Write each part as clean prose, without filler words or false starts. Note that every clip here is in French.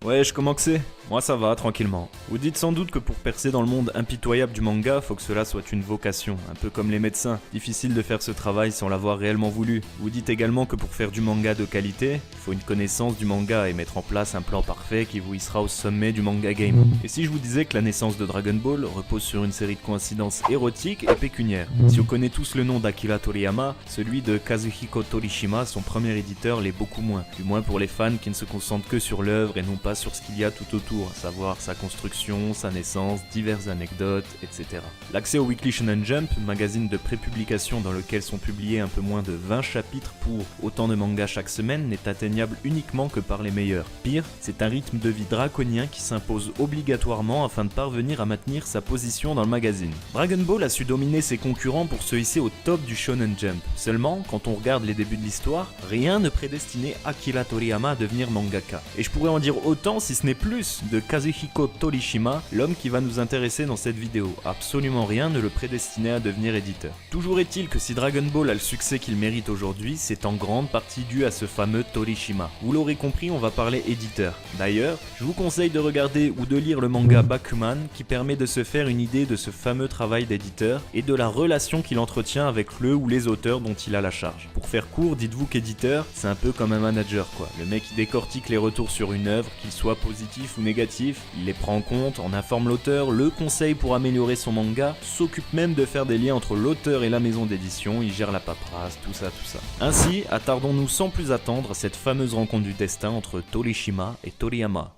Wesh, comment que c'est? Moi ça va, tranquillement. Vous dites sans doute que pour percer dans le monde impitoyable du manga, faut que cela soit une vocation, un peu comme les médecins. Difficile de faire ce travail sans l'avoir réellement voulu. Vous dites également que pour faire du manga de qualité, il faut une connaissance du manga et mettre en place un plan parfait qui vous hissera au sommet du manga game. Et si je vous disais que la naissance de Dragon Ball repose sur une série de coïncidences érotiques et pécuniaires? Si on connaît tous le nom d'Akira Toriyama, celui de Kazuhiko Torishima, son premier éditeur, l'est beaucoup moins. Du moins pour les fans qui ne se concentrent que sur l'œuvre et non pas sur ce qu'il y a tout autour, à savoir sa construction, sa naissance, diverses anecdotes, etc. L'accès au Weekly Shonen Jump, magazine de prépublication dans lequel sont publiés un peu moins de 20 chapitres pour autant de mangas chaque semaine, n'est atteignable uniquement que par les meilleurs. Pire, c'est un rythme de vie draconien qui s'impose obligatoirement afin de parvenir à maintenir sa position dans le magazine. Dragon Ball a su dominer ses concurrents pour se hisser au top du Shonen Jump. Seulement, quand on regarde les débuts de l'histoire, rien ne prédestinait Akira Toriyama à devenir mangaka. Et je pourrais en dire autant si ce n'est plus de Kazuhiko Torishima, l'homme qui va nous intéresser dans cette vidéo. Absolument rien ne le prédestinait à devenir éditeur. Toujours est-il que si Dragon Ball a le succès qu'il mérite aujourd'hui, c'est en grande partie dû à ce fameux Torishima. Vous l'aurez compris, on va parler éditeur. D'ailleurs, je vous conseille de regarder ou de lire le manga Bakuman qui permet de se faire une idée de ce fameux travail d'éditeur et de la relation qu'il entretient avec le ou les auteurs dont il a la charge. Pour faire court, dites-vous qu'éditeur, c'est un peu comme un manager quoi. Le mec qui décortique les retours sur une œuvre, qu'ils soient positifs ou négatifs, il les prend en compte, en informe l'auteur, le conseille pour améliorer son manga, s'occupe même de faire des liens entre l'auteur et la maison d'édition, il gère la paperasse, tout ça. Ainsi, attardons-nous sans plus attendre à cette fameuse rencontre du destin entre Torishima et Toriyama.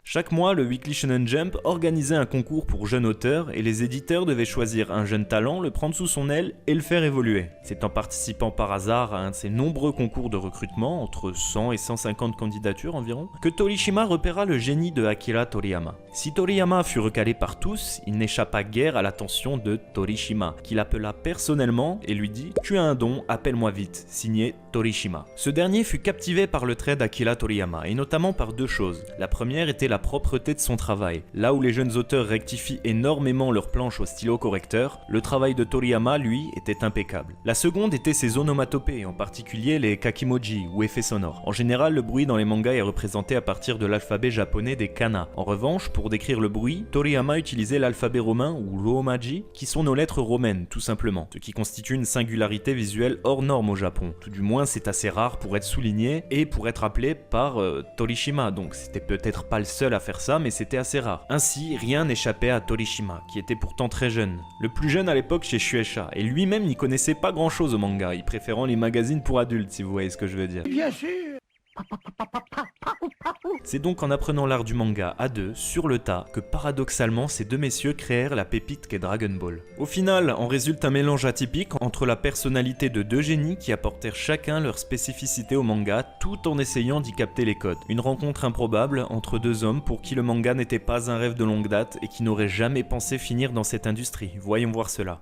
Chaque mois, le Weekly Shonen Jump organisait un concours pour jeunes auteurs et les éditeurs devaient choisir un jeune talent, le prendre sous son aile et le faire évoluer. C'est en participant par hasard à un de ces nombreux concours de recrutement, entre 100 et 150 candidatures environ, que Torishima repéra le génie de Akira Toriyama. Si Toriyama fut recalé par tous, il n'échappa guère à l'attention de Torishima, qui l'appela personnellement et lui dit « Tu as un don, appelle-moi vite », signé Torishima. Ce dernier fut captivé par le trait d'Akira Toriyama, et notamment par deux choses. La première était la propreté de son travail. Là où les jeunes auteurs rectifient énormément leurs planches au stylo correcteur, le travail de Toriyama, lui, était impeccable. La seconde était ses onomatopées, en particulier les kakimoji ou effets sonores. En général, le bruit dans les mangas est représenté à partir de l'alphabet japonais des kana. En revanche, pour décrire le bruit, Toriyama utilisait l'alphabet romain ou romaji, qui sont nos lettres romaines, tout simplement, ce qui constitue une singularité visuelle hors norme au Japon. Tout du moins, c'est assez rare pour être souligné et pour être appelé par Torishima, donc c'était peut-être pas le seul à faire ça, mais c'était assez rare. Ainsi, rien n'échappait à Torishima, qui était pourtant très jeune. Le plus jeune à l'époque chez Shueisha, et lui-même n'y connaissait pas grand-chose au manga, y préférant les magazines pour adultes, si vous voyez ce que je veux dire. Bien sûr. C'est donc en apprenant l'art du manga à deux, sur le tas, que paradoxalement ces deux messieurs créèrent la pépite qu'est Dragon Ball. Au final, en résulte un mélange atypique entre la personnalité de deux génies qui apportèrent chacun leur spécificité au manga tout en essayant d'y capter les codes. Une rencontre improbable entre deux hommes pour qui le manga n'était pas un rêve de longue date et qui n'auraient jamais pensé finir dans cette industrie. Voyons voir cela.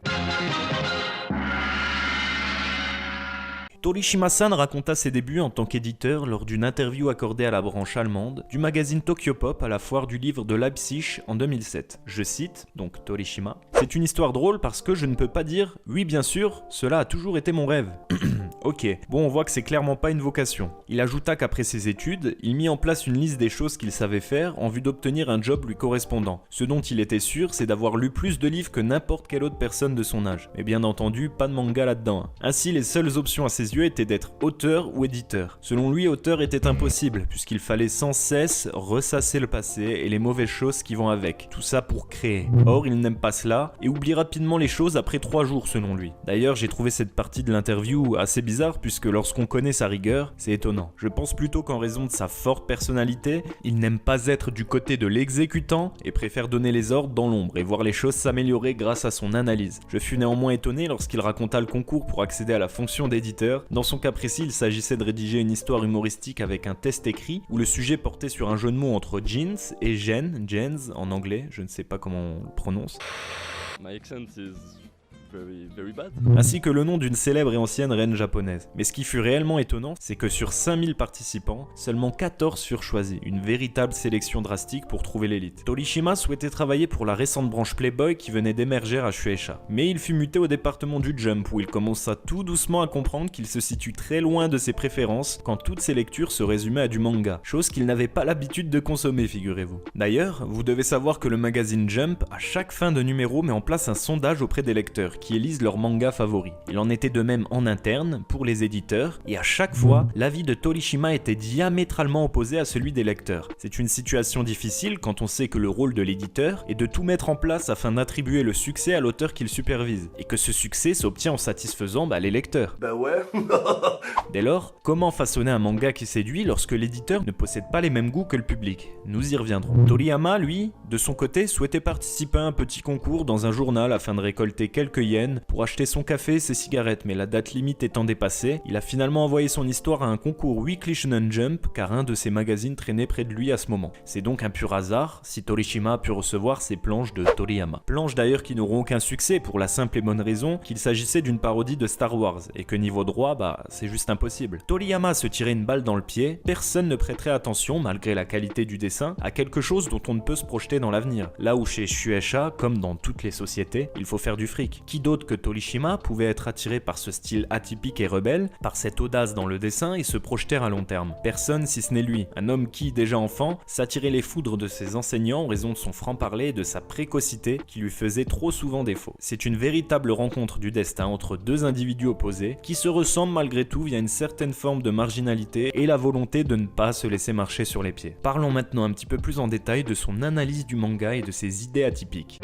Torishima-san raconta ses débuts en tant qu'éditeur lors d'une interview accordée à la branche allemande du magazine Tokyopop à la foire du livre de Leipzig en 2007. Je cite, donc Torishima, « C'est une histoire drôle parce que je ne peux pas dire « Oui bien sûr, cela a toujours été mon rêve ». Ok, bon on voit que c'est clairement pas une vocation. Il ajouta qu'après ses études, il mit en place une liste des choses qu'il savait faire en vue d'obtenir un job lui correspondant. Ce dont il était sûr, c'est d'avoir lu plus de livres que n'importe quelle autre personne de son âge. Mais bien entendu, pas de manga là-dedans. Ainsi, les seules options à ses yeux étaient d'être auteur ou éditeur. Selon lui, auteur était impossible, puisqu'il fallait sans cesse ressasser le passé et les mauvaises choses qui vont avec. Tout ça pour créer. Or, il n'aime pas cela et oublie rapidement les choses après 3 jours selon lui. D'ailleurs, j'ai trouvé cette partie de l'interview assez bizarre puisque lorsqu'on connaît sa rigueur, c'est étonnant. Je pense plutôt qu'en raison de sa forte personnalité, il n'aime pas être du côté de l'exécutant et préfère donner les ordres dans l'ombre et voir les choses s'améliorer grâce à son analyse. Je fus néanmoins étonné lorsqu'il raconta le concours pour accéder à la fonction d'éditeur. Dans son cas précis, il s'agissait de rédiger une histoire humoristique avec un test écrit où le sujet portait sur un jeu de mots entre jeans et gens en anglais, je ne sais pas comment on le prononce. My accent is very bad. Ainsi que le nom d'une célèbre et ancienne reine japonaise. Mais ce qui fut réellement étonnant, c'est que sur 5000 participants, seulement 14 furent choisis, une véritable sélection drastique pour trouver l'élite. Torishima souhaitait travailler pour la récente branche Playboy qui venait d'émerger à Shueisha. Mais il fut muté au département du Jump où il commença tout doucement à comprendre qu'il se situe très loin de ses préférences quand toutes ses lectures se résumaient à du manga, chose qu'il n'avait pas l'habitude de consommer, figurez-vous. D'ailleurs, vous devez savoir que le magazine Jump, à chaque fin de numéro, met en place un sondage auprès des lecteurs qui élisent leur manga favori. Il en était de même en interne pour les éditeurs, et à chaque fois, l'avis de Torishima était diamétralement opposé à celui des lecteurs. C'est une situation difficile quand on sait que le rôle de l'éditeur est de tout mettre en place afin d'attribuer le succès à l'auteur qu'il supervise, et que ce succès s'obtient en satisfaisant les lecteurs. Bah ouais. Dès lors, comment façonner un manga qui séduit lorsque l'éditeur ne possède pas les mêmes goûts que le public? Nous y reviendrons. Toriyama, lui, de son côté, souhaitait participer à un petit concours dans un journal afin de récolter quelques yens pour acheter son café et ses cigarettes, mais la date limite étant dépassée, il a finalement envoyé son histoire à un concours Weekly Shonen Jump car un de ses magazines traînait près de lui à ce moment. C'est donc un pur hasard si Torishima a pu recevoir ces planches de Toriyama. Planches d'ailleurs qui n'auront aucun succès pour la simple et bonne raison qu'il s'agissait d'une parodie de Star Wars et que niveau droit, c'est juste impossible. Toriyama se tirait une balle dans le pied, personne ne prêterait attention, malgré la qualité du dessin, à quelque chose dont on ne peut se projeter dans l'avenir. Là où chez Shueisha, comme dans toutes les sociétés, il faut faire du fric. Qui d'autre que Torishima pouvait être attiré par ce style atypique et rebelle, par cette audace dans le dessin et se projeter à long terme? Personne si ce n'est lui, un homme qui, déjà enfant, s'attirait les foudres de ses enseignants en raison de son franc-parler et de sa précocité qui lui faisait trop souvent défaut. C'est une véritable rencontre du destin entre deux individus opposés qui se ressemblent malgré tout via une certaine forme de marginalité et la volonté de ne pas se laisser marcher sur les pieds. Parlons maintenant un petit peu plus en détail de son analyse du manga et de ses idées atypiques.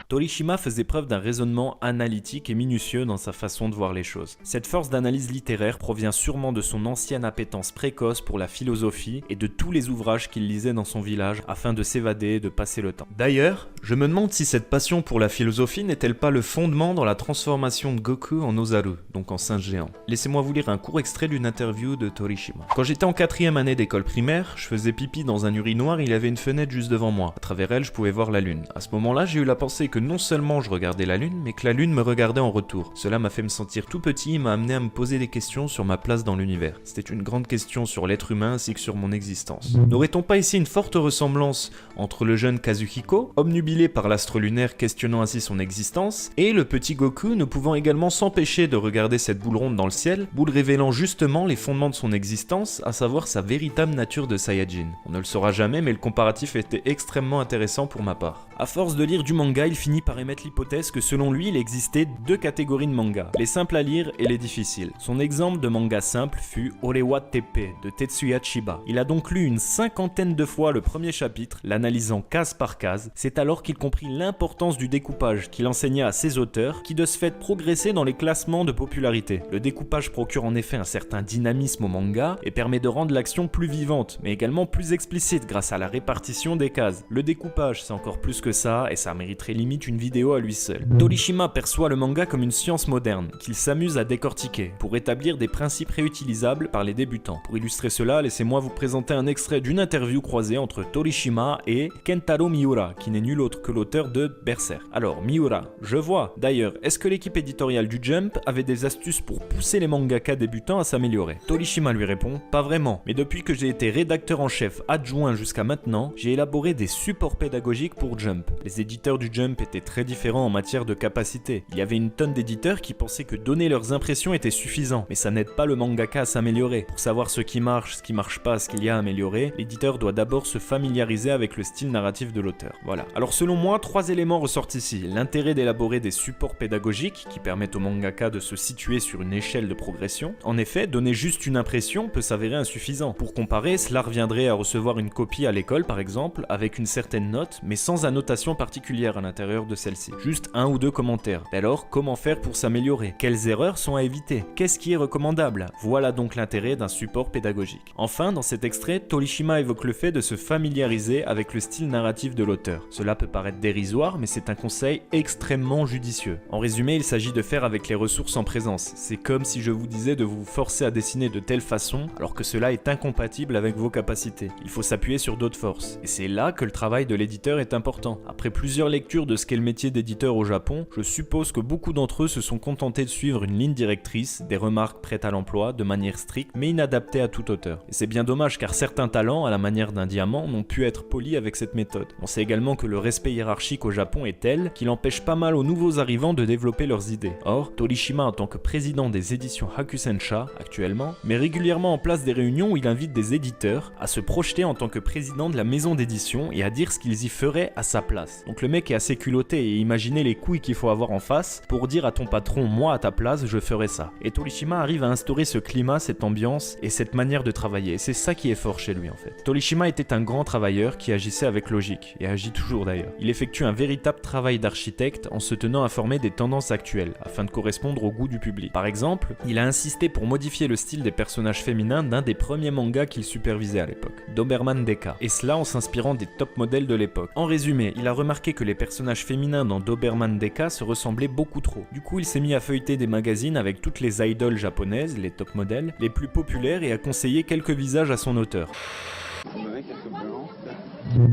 Torishima faisait preuve d'un raisonnement analytique et minutieux dans sa façon de voir les choses. Cette force d'analyse littéraire provient sûrement de son ancienne appétence précoce pour la philosophie et de tous les ouvrages qu'il lisait dans son village afin de s'évader et de passer le temps. D'ailleurs, je me demande si cette passion pour la philosophie n'est-elle pas le fondement dans la transformation de Goku en Ozaru, donc en singe géant. Laissez-moi vous lire un court extrait d'une interview de Torishima. Quand j'étais en 4e année d'école primaire, je faisais pipi dans un urinoir et il y avait une fenêtre juste devant moi. À travers elle, je pouvais voir la lune. À ce moment-là, j'ai eu la pensée que non seulement je regardais la lune, mais que la lune me regardait en retour. Cela m'a fait me sentir tout petit et m'a amené à me poser des questions sur ma place dans l'univers. C'était une grande question sur l'être humain ainsi que sur mon existence. N'aurait-on pas ici une forte ressemblance entre le jeune Kazuhiko, obnubilé par l'astre lunaire questionnant ainsi son existence, et le petit Goku ne pouvant également s'empêcher de regarder cette boule ronde dans le ciel, boule révélant justement les fondements de son existence, à savoir sa véritable nature de Saiyajin. On ne le saura jamais, mais le comparatif était extrêmement intéressant pour ma part. À force de lire du manga, il finit par émettre l'hypothèse que selon lui, il existait deux catégories de mangas, les simples à lire et les difficiles. Son exemple de manga simple fut Orewa Teppe de Tetsuya Chiba. Il a donc lu une 50aine de fois le premier chapitre, l'analysant case par case. C'est alors qu'il comprit l'importance du découpage qu'il enseignait à ses auteurs, qui de ce fait progressaient dans les classements de popularité. Le découpage procure en effet un certain dynamisme au manga et permet de rendre l'action plus vivante, mais également plus explicite grâce à la répartition des cases. Le découpage, c'est encore plus que ça, et ça mériterait limite une vidéo à lui seul. Torishima perçoit le manga comme une science moderne, qu'il s'amuse à décortiquer, pour établir des principes réutilisables par les débutants. Pour illustrer cela, laissez-moi vous présenter un extrait d'une interview croisée entre Torishima et Kentaro Miura, qui n'est nul autre que l'auteur de Berserk. Alors, Miura, je vois. D'ailleurs, est-ce que l'équipe éditoriale du Jump avait des astuces pour pousser les mangaka débutants à s'améliorer? Torishima lui répond, pas vraiment, mais depuis que j'ai été rédacteur en chef adjoint jusqu'à maintenant, j'ai élaboré des supports pédagogiques pour Jump. Les éditeurs du Jump étaient très différents en matière de capacité. Il y avait une tonne d'éditeurs qui pensaient que donner leurs impressions était suffisant, mais ça n'aide pas le mangaka à s'améliorer. Pour savoir ce qui marche pas, ce qu'il y a à améliorer, l'éditeur doit d'abord se familiariser avec le style narratif de l'auteur. Voilà. Alors selon moi, 3 éléments ressortent ici. L'intérêt d'élaborer des supports pédagogiques qui permettent au mangaka de se situer sur une échelle de progression. En effet, donner juste une impression peut s'avérer insuffisant. Pour comparer, cela reviendrait à recevoir une copie à l'école par exemple, avec une certaine note, mais sans annotation particulière à l'intérieur l'intérieur de celle-ci. Juste 1 ou 2 commentaires. Et alors, comment faire pour s'améliorer? Quelles erreurs sont à éviter? Qu'est-ce qui est recommandable? Voilà donc l'intérêt d'un support pédagogique. Enfin, dans cet extrait, Torishima évoque le fait de se familiariser avec le style narratif de l'auteur. Cela peut paraître dérisoire, mais c'est un conseil extrêmement judicieux. En résumé, il s'agit de faire avec les ressources en présence. C'est comme si je vous disais de vous forcer à dessiner de telle façon, alors que cela est incompatible avec vos capacités. Il faut s'appuyer sur d'autres forces. Et c'est là que le travail de l'éditeur est important. Après plusieurs lectures de ce qu'est le métier d'éditeur au Japon, je suppose que beaucoup d'entre eux se sont contentés de suivre une ligne directrice, des remarques prêtes à l'emploi, de manière stricte, mais inadaptée à tout auteur. Et c'est bien dommage car certains talents, à la manière d'un diamant, n'ont pu être polis avec cette méthode. On sait également que le respect hiérarchique au Japon est tel qu'il empêche pas mal aux nouveaux arrivants de développer leurs idées. Or, Torishima, en tant que président des éditions Hakusensha, actuellement, met régulièrement en place des réunions où il invite des éditeurs à se projeter en tant que président de la maison d'édition et à dire ce qu'ils y feraient à sa place. Donc le mec est assez culotté et imaginez les couilles qu'il faut avoir en face pour dire à ton patron, moi à ta place, je ferais ça. Et Torishima arrive à instaurer ce climat, cette ambiance et cette manière de travailler. Et c'est ça qui est fort chez lui en fait. Torishima était un grand travailleur qui agissait avec logique, et agit toujours d'ailleurs. Il effectue un véritable travail d'architecte en se tenant informé des tendances actuelles, afin de correspondre au goût du public. Par exemple, il a insisté pour modifier le style des personnages féminins d'un des premiers mangas qu'il supervisait à l'époque, Doberman Deka, et cela en s'inspirant des top modèles de l'époque. En résumé, il a remarqué que les personnages féminins dans Doberman Deka se ressemblaient beaucoup trop. Du coup, il s'est mis à feuilleter des magazines avec toutes les idoles japonaises, les top modèles, les plus populaires et à conseiller quelques visages à son auteur.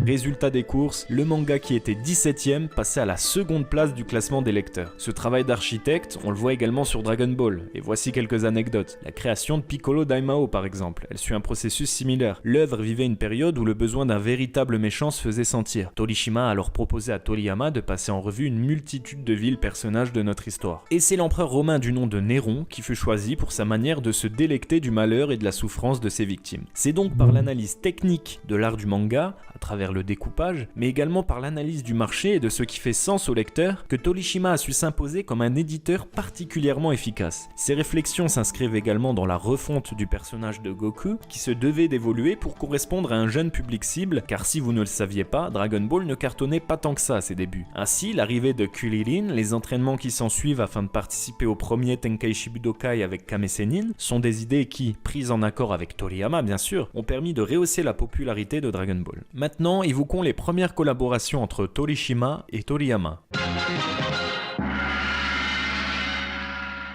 Résultat des courses, le manga qui était 17ème passait à la seconde place du classement des lecteurs. Ce travail d'architecte, on le voit également sur Dragon Ball, et voici quelques anecdotes. La création de Piccolo Daimao par exemple, elle suit un processus similaire. L'œuvre vivait une période où le besoin d'un véritable méchant se faisait sentir. Torishima a alors proposé à Toriyama de passer en revue une multitude de villes personnages de notre histoire. Et c'est l'empereur romain du nom de Néron qui fut choisi pour sa manière de se délecter du malheur et de la souffrance de ses victimes. C'est donc par l'analyse technique de l'art du manga, à travers le découpage, mais également par l'analyse du marché et de ce qui fait sens au lecteur, que Torishima a su s'imposer comme un éditeur particulièrement efficace. Ses réflexions s'inscrivent également dans la refonte du personnage de Goku, qui se devait d'évoluer pour correspondre à un jeune public cible, car si vous ne le saviez pas, Dragon Ball ne cartonnait pas tant que ça à ses débuts. Ainsi, l'arrivée de Kuririn, les entraînements qui s'en suivent afin de participer au premier Tenkaichi Budokai avec Kame Sennin, sont des idées qui, prises en accord avec Toriyama bien sûr, ont permis de rehausser la popularité de Dragon Ball. Maintenant, évoquons les premières collaborations entre Torishima et Toriyama.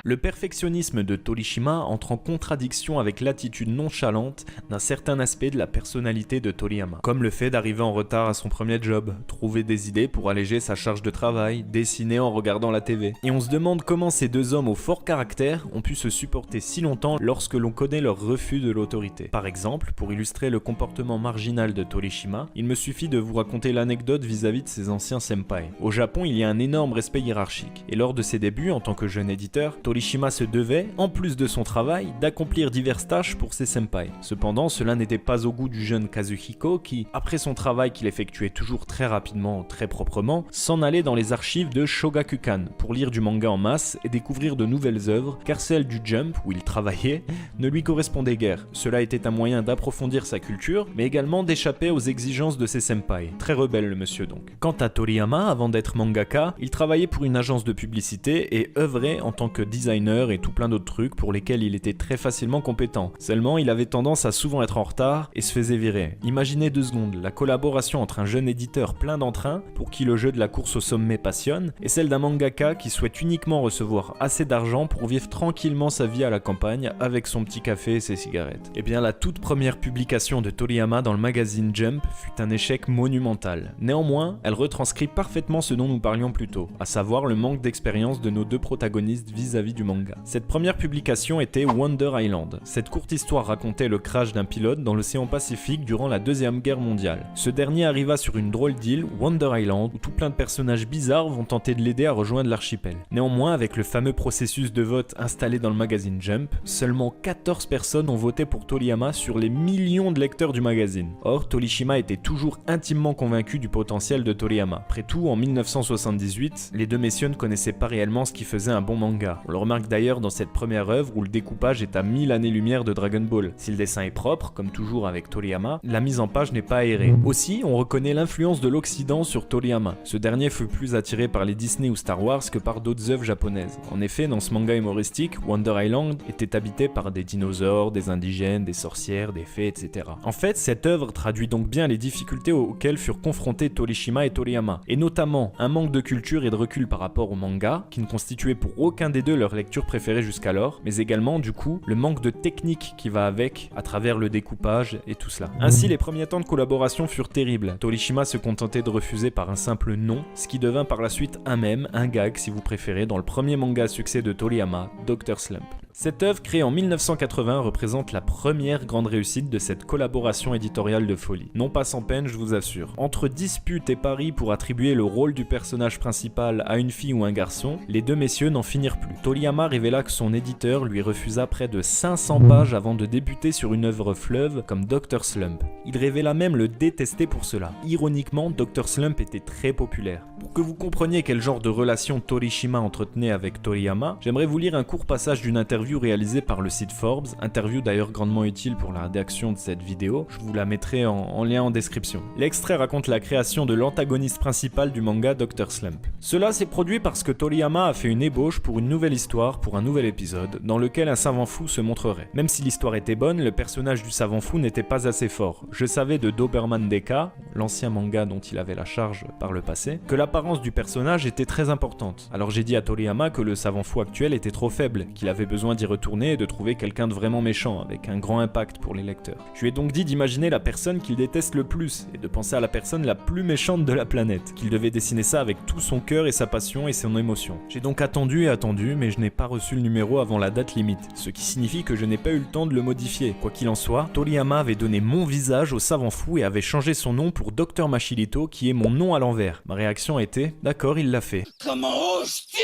Le perfectionnisme de Torishima entre en contradiction avec l'attitude nonchalante d'un certain aspect de la personnalité de Toriyama, comme le fait d'arriver en retard à son premier job, trouver des idées pour alléger sa charge de travail, dessiner en regardant la TV. Et on se demande comment ces deux hommes au fort caractère ont pu se supporter si longtemps lorsque l'on connaît leur refus de l'autorité. Par exemple, pour illustrer le comportement marginal de Torishima, il me suffit de vous raconter l'anecdote vis-à-vis de ses anciens senpai. Au Japon, il y a un énorme respect hiérarchique, et lors de ses débuts en tant que jeune éditeur, Torishima se devait, en plus de son travail, d'accomplir diverses tâches pour ses senpai. Cependant, cela n'était pas au goût du jeune Kazuhiko qui, après son travail qu'il effectuait toujours très rapidement, très proprement, s'en allait dans les archives de Shogakukan pour lire du manga en masse et découvrir de nouvelles œuvres, car celle du Jump, où il travaillait, ne lui correspondait guère. Cela était un moyen d'approfondir sa culture, mais également d'échapper aux exigences de ses senpai. Très rebelle le monsieur donc. Quant à Toriyama, avant d'être mangaka, il travaillait pour une agence de publicité et œuvrait en tant que designer et tout plein d'autres trucs pour lesquels il était très facilement compétent. Seulement, il avait tendance à souvent être en retard et se faisait virer. Imaginez 2 secondes, la collaboration entre un jeune éditeur plein d'entrain, pour qui le jeu de la course au sommet passionne, et celle d'un mangaka qui souhaite uniquement recevoir assez d'argent pour vivre tranquillement sa vie à la campagne avec son petit café et ses cigarettes. Et bien la toute première publication de Toriyama dans le magazine Jump fut un échec monumental. Néanmoins, elle retranscrit parfaitement ce dont nous parlions plus tôt, à savoir le manque d'expérience de nos 2 protagonistes vis-à-vis du manga. Cette première publication était Wonder Island. Cette courte histoire racontait le crash d'un pilote dans l'océan Pacifique durant la Deuxième Guerre mondiale. Ce dernier arriva sur une drôle d'île, Wonder Island, où tout plein de personnages bizarres vont tenter de l'aider à rejoindre l'archipel. Néanmoins, avec le fameux processus de vote installé dans le magazine Jump, seulement 14 personnes ont voté pour Toriyama sur les millions de lecteurs du magazine. Or, Torishima était toujours intimement convaincu du potentiel de Toriyama. Après tout, en 1978, les deux messieurs ne connaissaient pas réellement ce qui faisait un bon manga. On leur remarque d'ailleurs dans cette première œuvre où le découpage est à 1000 années-lumière de Dragon Ball. Si le dessin est propre, comme toujours avec Toriyama, la mise en page n'est pas aérée. Aussi, on reconnaît l'influence de l'Occident sur Toriyama. Ce dernier fut plus attiré par les Disney ou Star Wars que par d'autres œuvres japonaises. En effet, dans ce manga humoristique, Wonder Island était habité par des dinosaures, des indigènes, des sorcières, des fées, etc. En fait, cette œuvre traduit donc bien les difficultés auxquelles furent confrontés Torishima et Toriyama, et notamment un manque de culture et de recul par rapport au manga, qui ne constituait pour aucun des deux leur lecture préférée jusqu'alors, mais également, du coup, le manque de technique qui va avec, à travers le découpage et tout cela. Ainsi, les premiers temps de collaboration furent terribles. Torishima se contentait de refuser par un simple non, ce qui devint par la suite un mème, un gag si vous préférez, dans le premier manga à succès de Toriyama, Dr. Slump. Cette œuvre, créée en 1980, représente la première grande réussite de cette collaboration éditoriale de folie. Non pas sans peine, je vous assure. Entre disputes et paris pour attribuer le rôle du personnage principal à une fille ou un garçon, les deux messieurs n'en finirent plus. Toriyama révéla que son éditeur lui refusa près de 500 pages avant de débuter sur une œuvre fleuve comme Dr. Slump. Il révéla même le détester pour cela. Ironiquement, Dr. Slump était très populaire. Pour que vous compreniez quel genre de relation Torishima entretenait avec Toriyama, j'aimerais vous lire un court passage d'une interview réalisée par le site Forbes, interview d'ailleurs grandement utile pour la rédaction de cette vidéo, je vous la mettrai en lien en description. L'extrait raconte la création de l'antagoniste principal du manga Dr. Slump. Cela s'est produit parce que Toriyama a fait une ébauche pour une nouvelle histoire, pour un nouvel épisode, dans lequel un savant fou se montrerait. Même si l'histoire était bonne, le personnage du savant fou n'était pas assez fort. Je savais de Doberman Deka, l'ancien manga dont il avait la charge par le passé, que l'apparence du personnage était très importante. Alors j'ai dit à Toriyama que le savant fou actuel était trop faible, qu'il avait besoin d'y retourner et de trouver quelqu'un de vraiment méchant, avec un grand impact pour les lecteurs. Je lui ai donc dit d'imaginer la personne qu'il déteste le plus, et de penser à la personne la plus méchante de la planète, qu'il devait dessiner ça avec tout son cœur et sa passion et son émotion. J'ai donc attendu et attendu, mais je n'ai pas reçu le numéro avant la date limite, ce qui signifie que je n'ai pas eu le temps de le modifier. Quoi qu'il en soit, Toriyama avait donné mon visage au savant fou et avait changé son nom pour Dr. Machilito, qui est mon nom à l'envers. Ma réaction était, d'accord, il l'a fait. Comment ose-t-il ?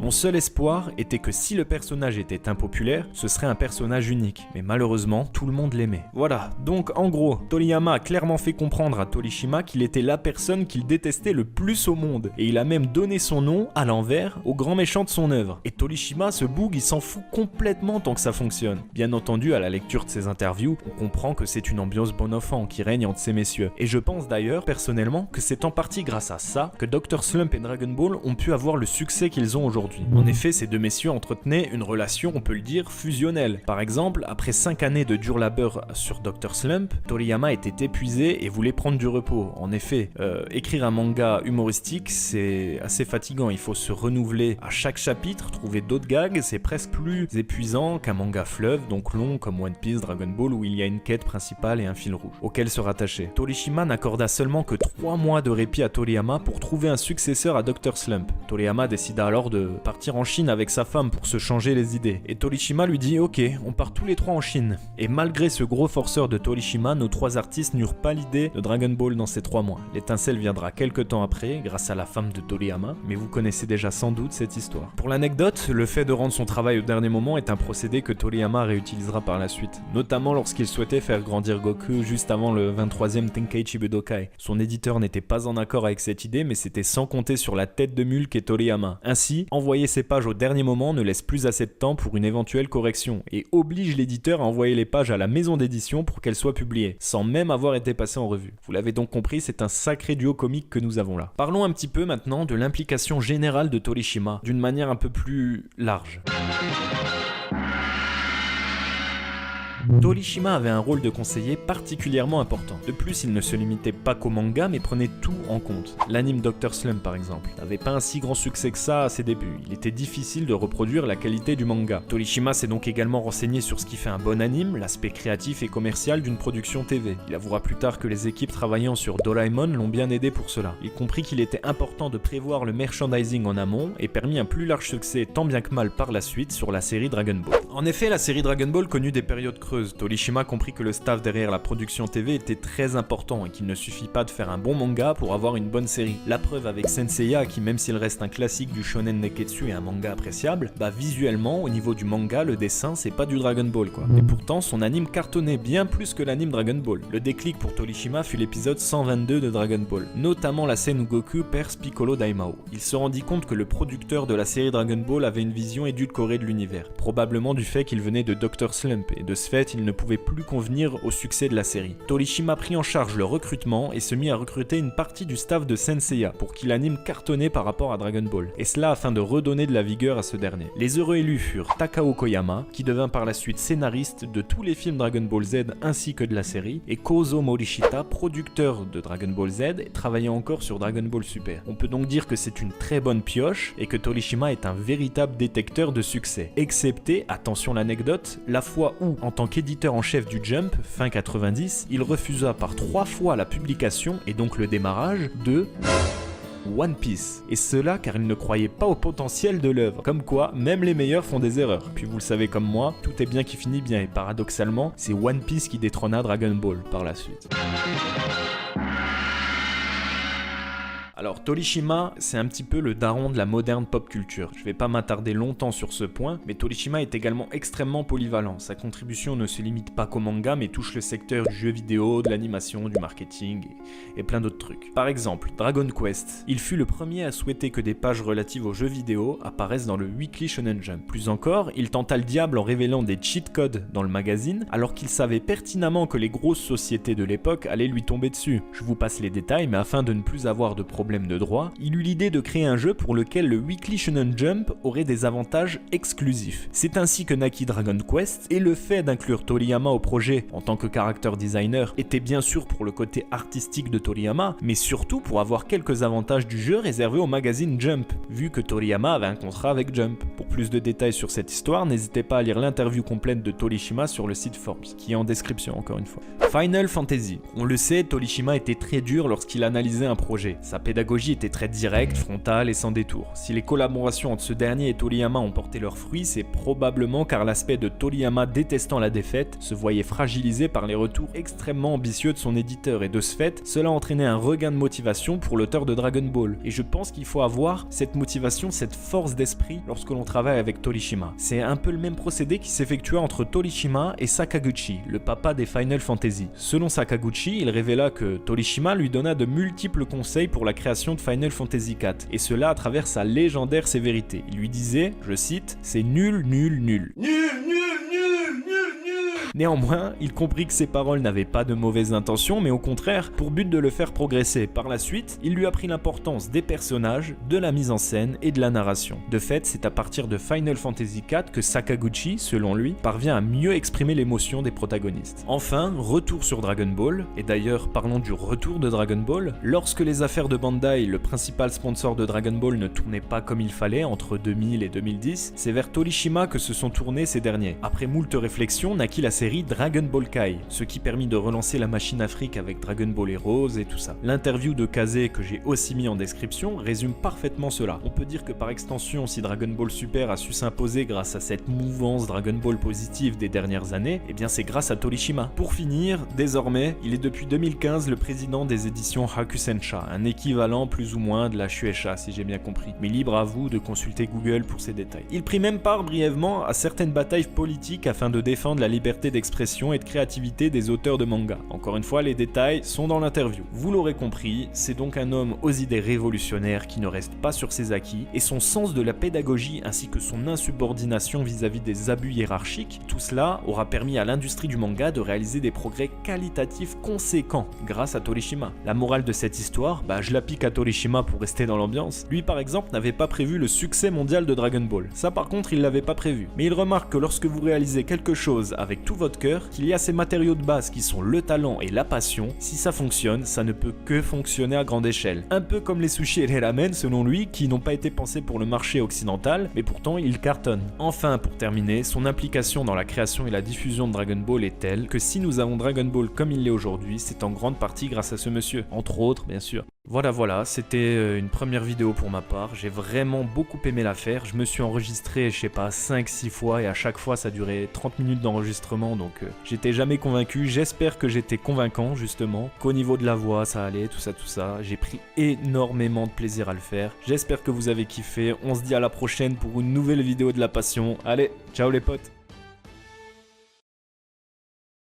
Mon seul espoir était que si le personnage était impopulaire, ce serait un personnage unique. Mais malheureusement, tout le monde l'aimait. Voilà, donc en gros, Toriyama a clairement fait comprendre à Torishima qu'il était la personne qu'il détestait le plus au monde. Et il a même donné son nom, à l'envers, au grand méchant de son œuvre. Et Torishima, ce boug, il s'en fout complètement tant que ça fonctionne. Bien entendu, à la lecture de ces interviews, on comprend que c'est une ambiance bon enfant qui règne entre ces messieurs. Et je pense d'ailleurs, personnellement, que c'est en partie grâce à ça que Dr. Slump et Dragon Ball ont pu avoir le succès qu'ils ont aujourd'hui. En effet, ces deux messieurs entretenaient une relation, on peut le dire, fusionnelle. Par exemple, après 5 années de dur labeur sur Dr. Slump, Toriyama était épuisé et voulait prendre du repos. En effet, écrire un manga humoristique, c'est assez fatigant. Il faut se renouveler à chaque chapitre, trouver d'autres gags, c'est presque plus épuisant qu'un manga fleuve, donc long comme One Piece, Dragon Ball, où il y a une quête principale et un fil rouge, auquel se rattacher. Torishima n'accorda seulement que 3 mois de répit à Toriyama pour trouver un successeur à Dr. Slump. Toriyama décida alors de partir en Chine avec sa femme pour se changer les idées. Et Torishima lui dit ok, on part tous les 3 en Chine. Et malgré ce gros forceur de Torishima, nos 3 artistes n'eurent pas l'idée de Dragon Ball dans ces 3 mois. L'étincelle viendra quelques temps après, grâce à la femme de Toriyama, mais vous connaissez déjà sans doute cette histoire. Pour l'anecdote, le fait de rendre son travail au dernier moment est un procédé que Toriyama réutilisera par la suite, notamment lorsqu'il souhaitait faire grandir Goku juste avant le 23e Tenkaichi Budokai. Son éditeur n'était pas en accord avec cette idée, mais c'était sans compter sur la tête de mule qu'est Toriyama. Ainsi, envoyer ses pages au dernier moment ne laisse plus assez de temps pour une éventuelle correction, et oblige l'éditeur à envoyer les pages à la maison d'édition pour qu'elles soient publiées, sans même avoir été passées en revue. Vous l'avez donc compris, c'est un sacré duo comique que nous avons là. Parlons un petit peu maintenant de l'implication générale de Torishima, d'une manière un peu plus large. Torishima avait un rôle de conseiller particulièrement important. De plus, il ne se limitait pas qu'au manga, mais prenait tout en compte. L'anime Dr. Slump, par exemple, n'avait pas un si grand succès que ça à ses débuts. Il était difficile de reproduire la qualité du manga. Torishima s'est donc également renseigné sur ce qui fait un bon anime, l'aspect créatif et commercial d'une production TV. Il avouera plus tard que les équipes travaillant sur Doraemon l'ont bien aidé pour cela. Il comprit qu'il était important de prévoir le merchandising en amont et permit un plus large succès tant bien que mal par la suite sur la série Dragon Ball. En effet, la série Dragon Ball connut des périodes creuses creuse, Torishima comprit que le staff derrière la production TV était très important et qu'il ne suffit pas de faire un bon manga pour avoir une bonne série. La preuve avec Senseiya qui, même s'il reste un classique du shonen neketsu et un manga appréciable, visuellement au niveau du manga le dessin c'est pas du Dragon Ball quoi. Et pourtant son anime cartonnait bien plus que l'anime Dragon Ball. Le déclic pour Torishima fut l'épisode 122 de Dragon Ball, notamment la scène où Goku perce Piccolo Daimao. Il se rendit compte que le producteur de la série Dragon Ball avait une vision édulcorée de l'univers, probablement du fait qu'il venait de Dr Slump et de ce fait il ne pouvait plus convenir au succès de la série. Torishima prit en charge le recrutement et se mit à recruter une partie du staff de Senseiya pour qu'il anime cartonné par rapport à Dragon Ball, et cela afin de redonner de la vigueur à ce dernier. Les heureux élus furent Takao Koyama, qui devint par la suite scénariste de tous les films Dragon Ball Z ainsi que de la série, et Kozo Morishita, producteur de Dragon Ball Z et travaillant encore sur Dragon Ball Super. On peut donc dire que c'est une très bonne pioche et que Torishima est un véritable détecteur de succès, excepté, attention l'anecdote, la fois où, en tant qu'éditeur en chef du Jump, fin 90, il refusa par 3 fois la publication et donc le démarrage de One Piece. Et cela car il ne croyait pas au potentiel de l'œuvre. Comme quoi, même les meilleurs font des erreurs. Puis vous le savez comme moi, tout est bien qui finit bien et paradoxalement, c'est One Piece qui détrôna Dragon Ball par la suite. Alors Torishima, c'est un petit peu le daron de la moderne pop culture. Je vais pas m'attarder longtemps sur ce point, mais Torishima est également extrêmement polyvalent. Sa contribution ne se limite pas qu'au manga, mais touche le secteur du jeu vidéo, de l'animation, du marketing et plein d'autres trucs. Par exemple, Dragon Quest. Il fut le premier à souhaiter que des pages relatives aux jeux vidéo apparaissent dans le Weekly Shonen Jump. Plus encore, il tenta le diable en révélant des cheat codes dans le magazine, alors qu'il savait pertinemment que les grosses sociétés de l'époque allaient lui tomber dessus. Je vous passe les détails, mais afin de ne plus avoir de problème de droit, il eut l'idée de créer un jeu pour lequel le Weekly Shonen Jump aurait des avantages exclusifs. C'est ainsi que naquit Dragon Quest, et le fait d'inclure Toriyama au projet en tant que character designer était bien sûr pour le côté artistique de Toriyama, mais surtout pour avoir quelques avantages du jeu réservés au magazine Jump, vu que Toriyama avait un contrat avec Jump. Pour plus de détails sur cette histoire, n'hésitez pas à lire l'interview complète de Torishima sur le site Forbes, qui est en description encore une fois. Final Fantasy. On le sait, Torishima était très dur lorsqu'il analysait un projet. Sa pédagogie était très directe, frontale et sans détour. Si les collaborations entre ce dernier et Toriyama ont porté leurs fruits, c'est probablement car l'aspect de Toriyama détestant la défaite se voyait fragilisé par les retours extrêmement ambitieux de son éditeur, et de ce fait, cela entraînait un regain de motivation pour l'auteur de Dragon Ball. Et je pense qu'il faut avoir cette motivation, cette force d'esprit lorsque l'on travaille avec Torishima. C'est un peu le même procédé qui s'effectua entre Torishima et Sakaguchi, le papa des Final Fantasy. Selon Sakaguchi, il révéla que Torishima lui donna de multiples conseils pour la création de Final Fantasy IV, et cela à travers sa légendaire sévérité. Il lui disait, je cite, « C'est nul, nul, nul. » Néanmoins, il comprit que ses paroles n'avaient pas de mauvaises intentions, mais au contraire, pour but de le faire progresser. Par la suite, il lui apprit l'importance des personnages, de la mise en scène et de la narration. De fait, c'est à partir de Final Fantasy IV que Sakaguchi, selon lui, parvient à mieux exprimer l'émotion des protagonistes. Enfin, retour sur Dragon Ball, et d'ailleurs parlons du retour de Dragon Ball. Lorsque les affaires de Bandai, le principal sponsor de Dragon Ball, ne tournaient pas comme il fallait entre 2000 et 2010, c'est vers Torishima que se sont tournés ces derniers. Après moult réflexions, naquit la série Dragon Ball Kai, ce qui permit de relancer la machine Afrique avec Dragon Ball Heroes et tout ça. L'interview de Kazé, que j'ai aussi mis en description, résume parfaitement cela. On peut dire que par extension, si Dragon Ball Super a su s'imposer grâce à cette mouvance Dragon Ball positive des dernières années, eh bien c'est grâce à Torishima. Pour finir, désormais, il est depuis 2015 le président des éditions Hakusensha, un équivalent plus ou moins de la Shueisha si j'ai bien compris, mais libre à vous de consulter Google pour ces détails. Il prit même part brièvement à certaines batailles politiques afin de défendre la liberté d'expression et de créativité des auteurs de manga. Encore une fois, les détails sont dans l'interview. Vous l'aurez compris, c'est donc un homme aux idées révolutionnaires qui ne reste pas sur ses acquis, et son sens de la pédagogie ainsi que son insubordination vis-à-vis des abus hiérarchiques, tout cela aura permis à l'industrie du manga de réaliser des progrès qualitatifs conséquents grâce à Torishima. La morale de cette histoire, je la pique à Torishima pour rester dans l'ambiance. Lui par exemple n'avait pas prévu le succès mondial de Dragon Ball. Ça par contre il l'avait pas prévu. Mais il remarque que lorsque vous réalisez quelque chose avec tout votre cœur, qu'il y a ces matériaux de base qui sont le talent et la passion, si ça fonctionne, ça ne peut que fonctionner à grande échelle. Un peu comme les sushis et les ramen selon lui, qui n'ont pas été pensés pour le marché occidental, mais pourtant ils cartonnent. Enfin, pour terminer, son implication dans la création et la diffusion de Dragon Ball est telle que si nous avons Dragon Ball comme il l'est aujourd'hui, c'est en grande partie grâce à ce monsieur, entre autres bien sûr. Voilà, c'était une première vidéo pour ma part, j'ai vraiment beaucoup aimé la faire, je me suis enregistré, je sais pas, 5-6 fois et à chaque fois ça durait 30 minutes d'enregistrement personnellement, donc j'étais jamais convaincu. J'espère que j'étais convaincant justement, qu'au niveau de la voix ça allait, tout ça. J'ai pris énormément de plaisir à le faire. J'espère que vous avez kiffé. On se dit à la prochaine pour une nouvelle vidéo de la passion. Allez, ciao les potes.